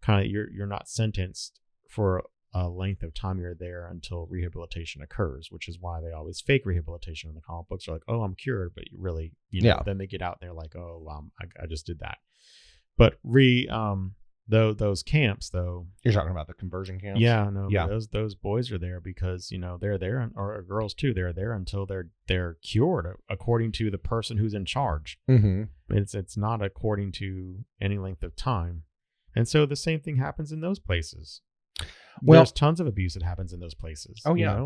kind of, you're not sentenced for a length of time. You're there until rehabilitation occurs, which is why they always fake rehabilitation in the comic books. They're like, oh, I'm cured, but you really, then they get out and they're like, oh, I just did that. But those camps, though, you're talking about the conversion camps. Yeah, no, yeah. Those boys are there because they're there, or girls too. They're there until they're cured, according to the person who's in charge. Mm-hmm. It's not according to any length of time, and so the same thing happens in those places. Well, there's tons of abuse that happens in those places. Oh yeah,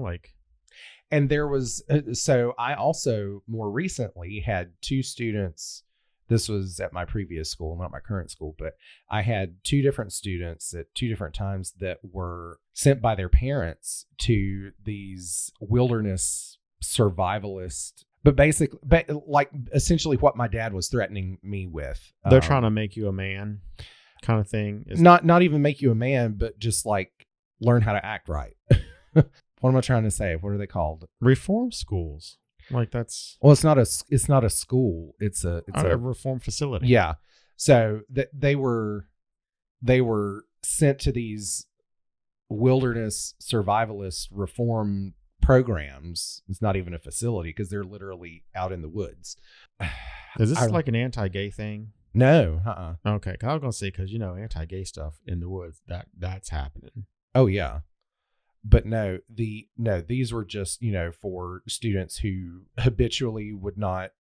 and there was so I also more recently had 2 students. This was at my previous school, not my current school, but I had 2 different students at 2 different times that were sent by their parents to these wilderness survivalist, but basically, like essentially what my dad was threatening me with. They're trying to make you a man kind of thing. Not even make you a man, but just like learn how to act right. What am I trying to say? What are they called? Reform schools. Like that's it's not a school. It's a reform facility. Yeah. So they were sent to these wilderness survivalist reform programs. It's not even a facility because they're literally out in the woods. Is this like an anti-gay thing? No. Okay. I was gonna say because anti-gay stuff in the woods that's happening. Oh yeah. But these were just, for students who habitually would not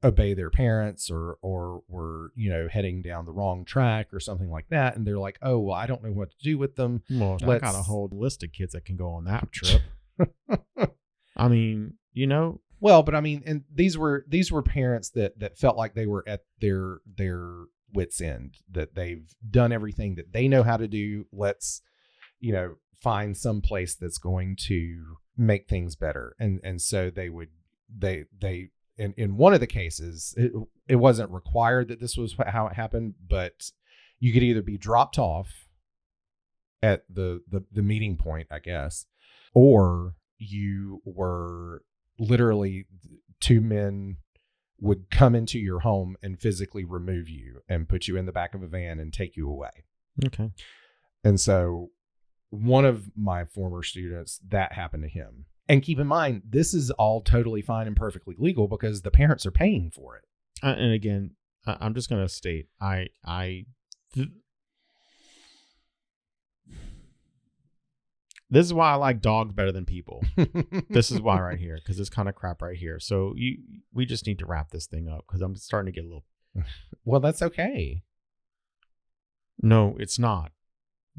obey their parents or were, heading down the wrong track or something like that. And they're like, oh, well, I don't know what to do with them. Well, I got a whole list of kids that can go on that trip. I mean, Well, but I mean, and these were parents that felt like they were at their wits' end, that they've done everything that they know how to do. Let's, find some place that's going to make things better. And so they in one of the cases, it wasn't required that this was how it happened, but you could either be dropped off at the meeting point, I guess, or you were literally 2 men would come into your home and physically remove you and put you in the back of a van and take you away. Okay. And so one of my former students, that happened to him. And keep in mind, this is all totally fine and perfectly legal because the parents are paying for it. And again, I'm just going to state, this is why I like dogs better than people. This is why right here, because it's kind of crap right here. So we just need to wrap this thing up because I'm starting to get a little. Well, that's okay. No, it's not.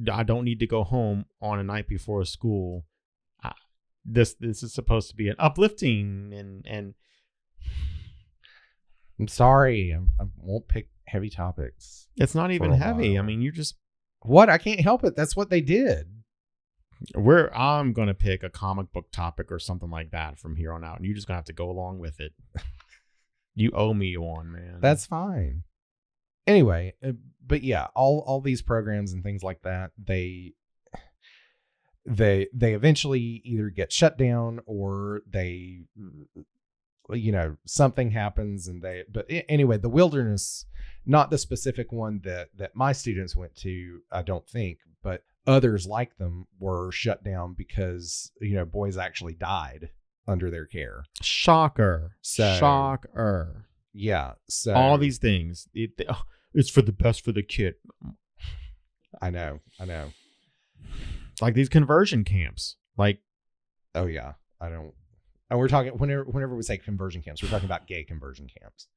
I don't need to go home on a night before school. This is supposed to be an uplifting and. I'm sorry, I won't pick heavy topics. It's not even heavy. I mean, you just. What? I can't help it. That's what they did. I'm gonna pick a comic book topic or something like that from here on out, and you're just gonna have to go along with it. You owe me one, man. That's fine. Anyway, but yeah, all these programs and things like that, they eventually either get shut down or they, something happens but anyway, the wilderness, not the specific one that my students went to, I don't think, but others like them were shut down because, boys actually died under their care. Shocker. Shocker. Yeah. So all these things, it's for the best for the kid. I know. Like these conversion camps. Like, oh yeah, I don't. And we're talking whenever we say conversion camps, we're talking about gay conversion camps.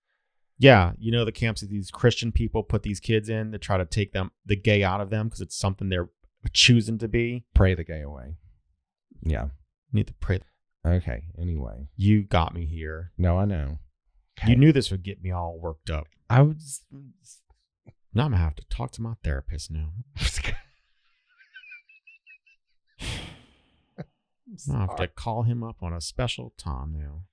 Yeah, you know the camps that these Christian people put these kids in to try to take the gay out of them because it's something they're choosing to be. Pray the gay away. Yeah. Need to pray. Okay. Anyway. You got me here. No, I know. Okay. You knew this would get me all worked up. I was. Now I'm going to have to talk to my therapist now. I'll have to call him up on a special time now.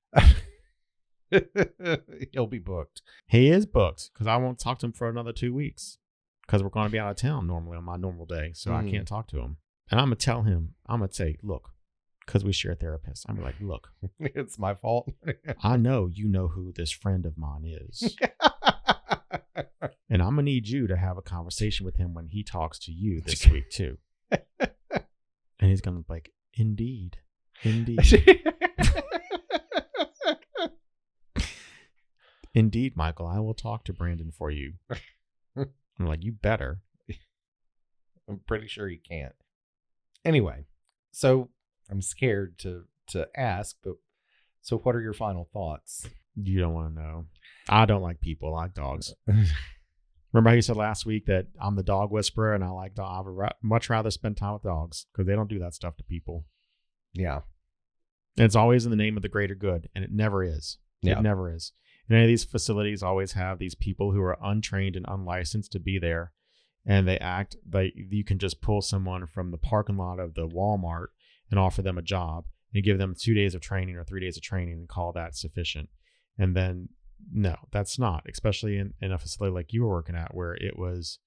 He'll be booked. He is booked because I won't talk to him for another 2 weeks because we're going to be out of town normally on my normal day. So I can't talk to him. And I'm going to tell him, I'm going to say, look, because we share therapists. I'm like, look, it's my fault. I know you know who this friend of mine is. And I'm going to need you to have a conversation with him when he talks to you this week too. And he's going to be like, indeed. Indeed, Michael, I will talk to Brandon for you. I'm like, you better. I'm pretty sure he can't. Anyway, so I'm scared to ask, but so what are your final thoughts? You don't want to know. I don't like people. I like dogs. Remember how you said last week that I'm the dog whisperer and I like dogs? I would much rather spend time with dogs because they don't do that stuff to people. Yeah. And it's always in the name of the greater good, and it never is. Yeah. It never is. And any of these facilities always have these people who are untrained and unlicensed to be there, and they act like you can just pull someone from the parking lot of the Walmart and offer them a job and give them 2 days of training or 3 days of training and call that sufficient. And then, no, that's not, especially in a facility like you were working at where it was,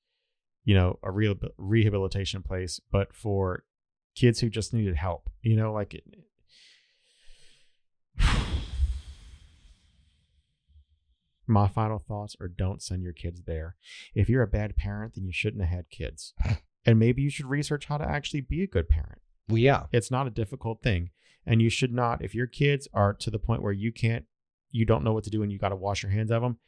you know, a real rehabilitation place, but for kids who just needed help, you know, like it. My final thoughts are don't send your kids there. If you're a bad parent, then you shouldn't have had kids. And maybe you should research how to actually be a good parent. Well, yeah. It's not a difficult thing. And you should not, if your kids are to the point where you don't know what to do and you got to wash your hands of them,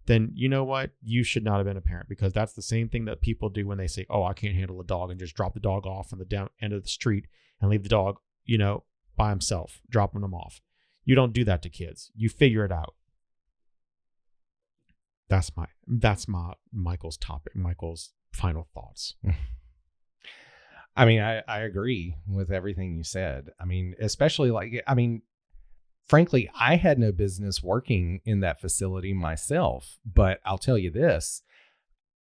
then you know what? You should not have been a parent, because that's the same thing that people do when they say, oh, I can't handle a dog, and just drop the dog off on the down end of the street and leave the dog, you know, by himself, dropping them off. You don't do that to kids. You figure it out. That's my Michael's topic, Michael's final thoughts. I mean, I agree with everything you said. I mean, especially frankly, I had no business working in that facility myself, but I'll tell you this,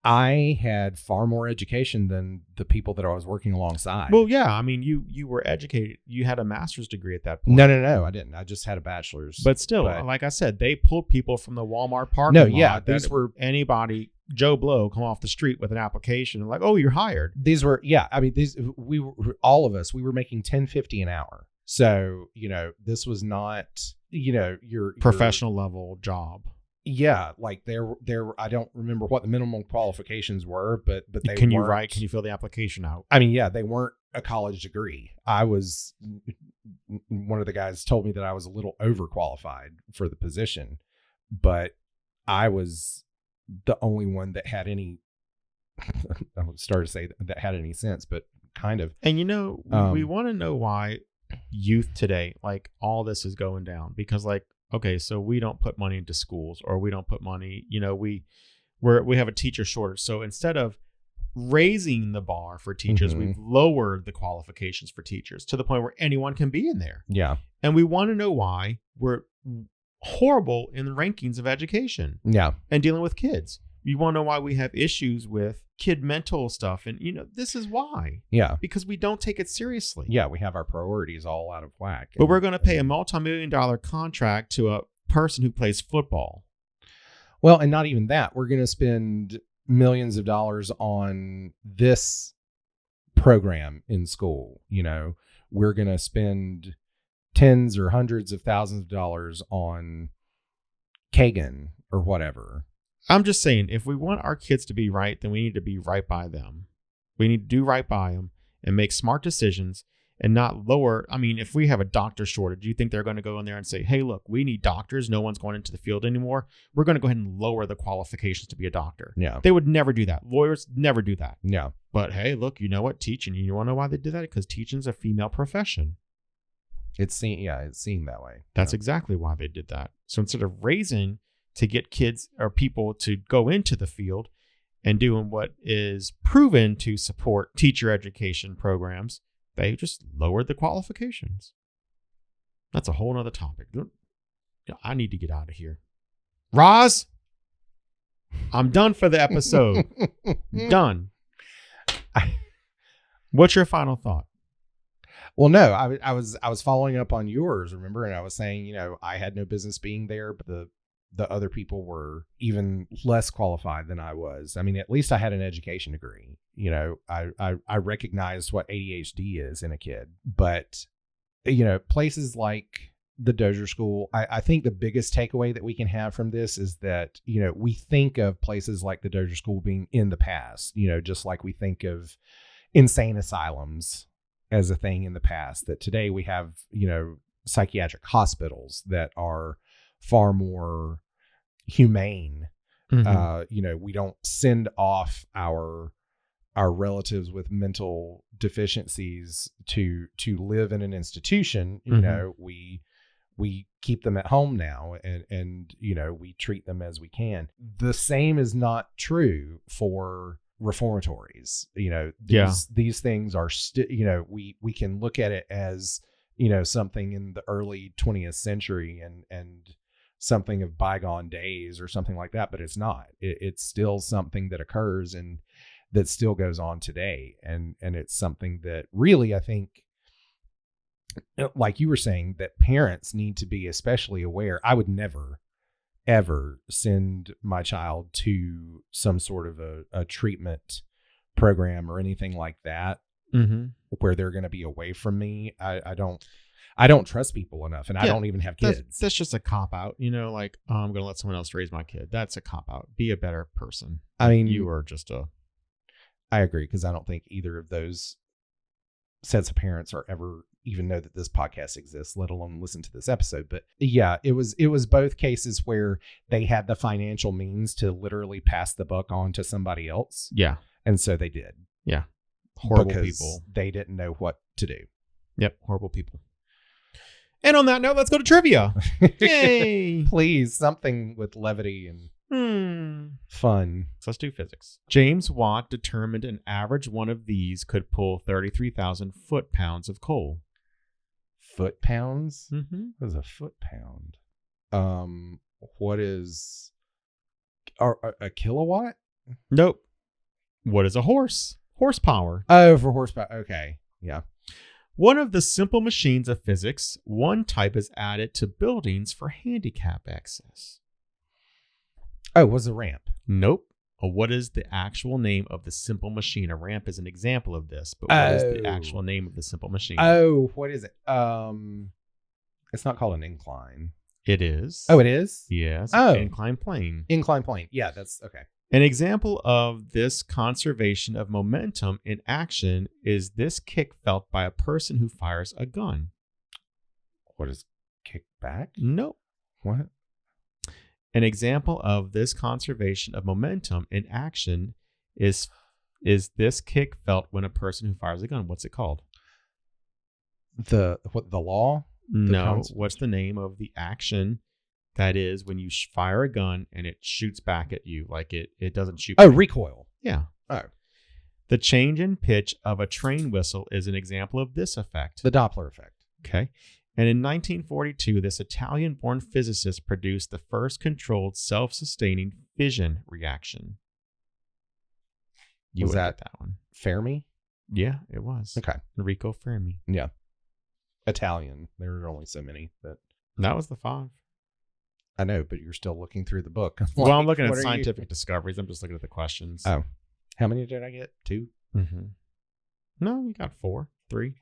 I had far more education than the people that I was working alongside. Well, yeah. I mean, you were educated. You had a master's degree at that point. No, I didn't. I just had a bachelor's. But still, like I said, they pulled people from the Walmart parking lot. No, yeah. These were anybody, Joe Blow, come off the street with an application and like, oh, you're hired. These were, yeah. I mean, we were, all of us, we were making $10.50 an hour. So, you know, this was not, you know, your professional level job. Yeah, like there. I don't remember what the minimum qualifications were, but they Can you fill the application out? I mean, yeah, they weren't a college degree. One of the guys told me that I was a little overqualified for the position, but I was the only one that had any. I would start to say that had any sense, but kind of. And you know, we want to know why youth today, like all this is going down, because like. Okay, so we don't put money into schools, or we don't put money, you know, we have a teacher shortage. So instead of raising the bar for teachers, we've lowered the qualifications for teachers to the point where anyone can be in there. Yeah. And we want to know why we're horrible in the rankings of education. Yeah. And dealing with kids. You want to know why we have issues with kid mental stuff. And, you know, this is why. Yeah. Because we don't take it seriously. Yeah. We have our priorities all out of whack. But we're going to pay a multi-million-dollar contract to a person who plays football. Well, and not even that. We're going to spend millions of dollars on this program in school. You know, we're going to spend tens or hundreds of thousands of dollars on Kagan or whatever. I'm just saying, if we want our kids to be right, then we need to be right by them. We need to do right by them and make smart decisions and not lower. I mean, if we have a doctor shortage, do you think they're going to go in there and say, hey, look, we need doctors. No one's going into the field anymore. We're going to go ahead and lower the qualifications to be a doctor. Yeah. They would never do that. Lawyers never do that. Yeah. But hey, look, you know what? Teaching, you want to know why they did that? Because teaching's a female profession. It's seen that way. That's exactly why they did that. So instead of raising to get kids or people to go into the field and doing what is proven to support teacher education programs, they just lowered the qualifications. That's a whole nother topic. I need to get out of here. Roz, I'm done for the episode. Done. What's your final thought? Well, no, I was following up on yours, remember? And I was saying, you know, I had no business being there, but the other people were even less qualified than I was. I mean, at least I had an education degree. You know, I recognized what ADHD is in a kid. But, you know, places like the Dozier School, I think the biggest takeaway that we can have from this is that, you know, we think of places like the Dozier School being in the past, you know, just like we think of insane asylums as a thing in the past, that today we have, you know, psychiatric hospitals that are far more humane. You know, we don't send off our relatives with mental deficiencies to live in an institution. You know, we keep them at home now, and you know, we treat them as we can. The same is not true for reformatories. You know, these things are still, you know, we can look at it as, you know, something in the early 20th century and something of bygone days or something like that, but it's not. It's still something that occurs and that still goes on today, and it's something that really, I think, like you were saying, that parents need to be especially aware. I would never ever send my child to some sort of a treatment program or anything like that, where they're going to be away from me. I don't trust people enough, and I don't even have kids. That's just a cop out, you know, like, oh, I'm going to let someone else raise my kid. That's a cop out. Be a better person. I mean, you are just I agree, because I don't think either of those sets of parents are ever even know that this podcast exists, let alone listen to this episode. But yeah, it was both cases where they had the financial means to literally pass the buck on to somebody else. Yeah. And so they did. Yeah. Horrible because people. They didn't know what to do. Yep. Horrible people. And on that note, let's go to trivia. Yay. Please, something with levity and fun. So let's do physics. James Watt determined an average one of these could pull 33,000 foot-pounds of coal. Foot-pounds? What is a foot-pound? What is a kilowatt? Nope. What is a horse? Horsepower. Oh, for horsepower. Okay. Yeah. One of the simple machines of physics, one type is added to buildings for handicap access. Oh, was a ramp? Nope. What is the actual name of the simple machine? A ramp is an example of this, but what is the actual name of the simple machine? Oh, what is it? It's not called an incline. It is. Oh, it is? Yes. Oh. Incline plane. Incline plane. Yeah, that's okay. An example of this conservation of momentum in action is this kick felt by a person who fires a gun. What is kick back? Nope. What? An example of this conservation of momentum in action is this kick felt when a person who fires a gun. What's it called? The law? No. What's the name of the action that is when you fire a gun and it shoots back at you? Like it doesn't shoot back. Oh, recoil. Yeah. Oh. The change in pitch of a train whistle is an example of this effect. The Doppler effect. Okay. And in 1942, this Italian-born physicist produced the first controlled self-sustaining fission reaction. Was that one? Fermi? Yeah, it was. Okay. Enrico Fermi. Yeah. Italian. There are only so many. That was the 5. I know, but you're still looking through the book. Well, I'm looking at scientific discoveries. I'm just looking at the questions. Oh. How many did I get? 2? No, you got 4. 3.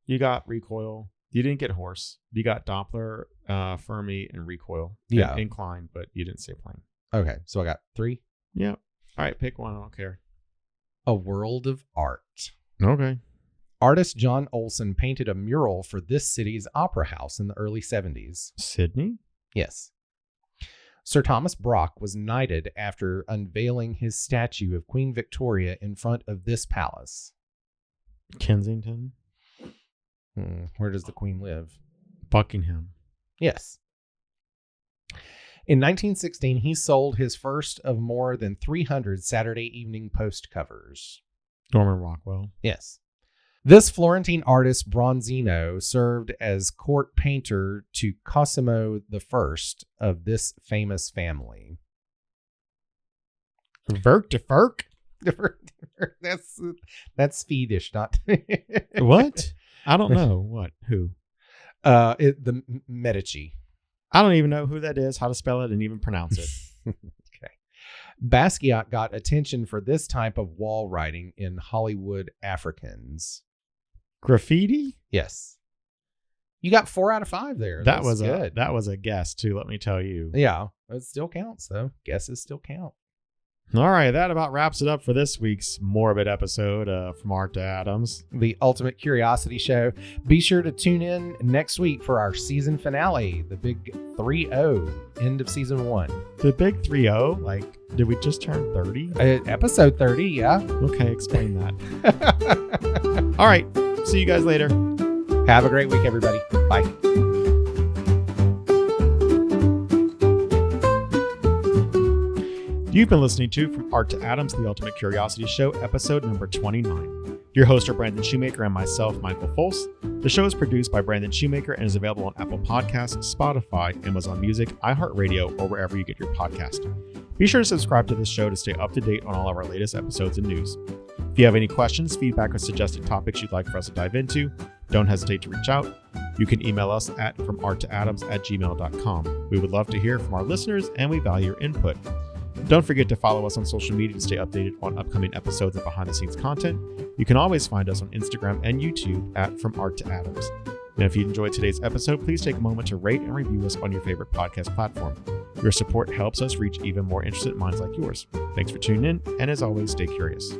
You got recoil. You didn't get horse. You got Doppler, Fermi, and recoil. Yeah. And incline, but you didn't say plane. Okay. So I got 3? Yeah. All right. Pick one. I don't care. A World of Art. Okay. Artist John Olson painted a mural for this city's opera house in the early 70s. Sydney? Yes. Sir Thomas Brock was knighted after unveiling his statue of Queen Victoria in front of this palace. Kensington? Where does the Queen live? Buckingham. Yes. In 1916, he sold his first of more than 300 Saturday Evening Post covers. Norman Rockwell. Yes. This Florentine artist, Bronzino, served as court painter to Cosimo I of this famous family. Verk de Ferk? That's Swedish, not What? I don't know. What? Who? The Medici. I don't even know who that is, how to spell it, and even pronounce it. Okay. Basquiat got attention for this type of wall writing in Hollywood Africans. Graffiti? Yes. You got 4 out of 5 there. That was good. That was a guess too, let me tell you. Yeah, it still counts though. Guesses still count. All right, that about wraps it up for this week's morbid episode From Art to Atoms. The Ultimate Curiosity Show. Be sure to tune in next week for our season finale, the big 3-0, end of season 1. The big 3-0? Like, did we just turn 30? Episode 30, yeah. Okay, explain that. All right, see you guys later. Have a great week, everybody. Bye. You've been listening to From Art to Atoms, the Ultimate Curiosity Show, episode number 29. Your hosts are Brandon Shoemaker and myself, Michael Folse. The show is produced by Brandon Shoemaker and is available on Apple Podcasts, Spotify, Amazon Music, iHeartRadio, or wherever you get your podcast. Be sure to subscribe to this show to stay up to date on all of our latest episodes and news. If you have any questions, feedback, or suggested topics you'd like for us to dive into, don't hesitate to reach out. You can email us at FromArtToAtoms@gmail.com. We would love to hear from our listeners, and we value your input. Don't forget to follow us on social media to stay updated on upcoming episodes and behind-the-scenes content. You can always find us on Instagram and YouTube at From Art to Atoms. And if you enjoyed today's episode, please take a moment to rate and review us on your favorite podcast platform. Your support helps us reach even more interested minds like yours. Thanks for tuning in, and as always, stay curious.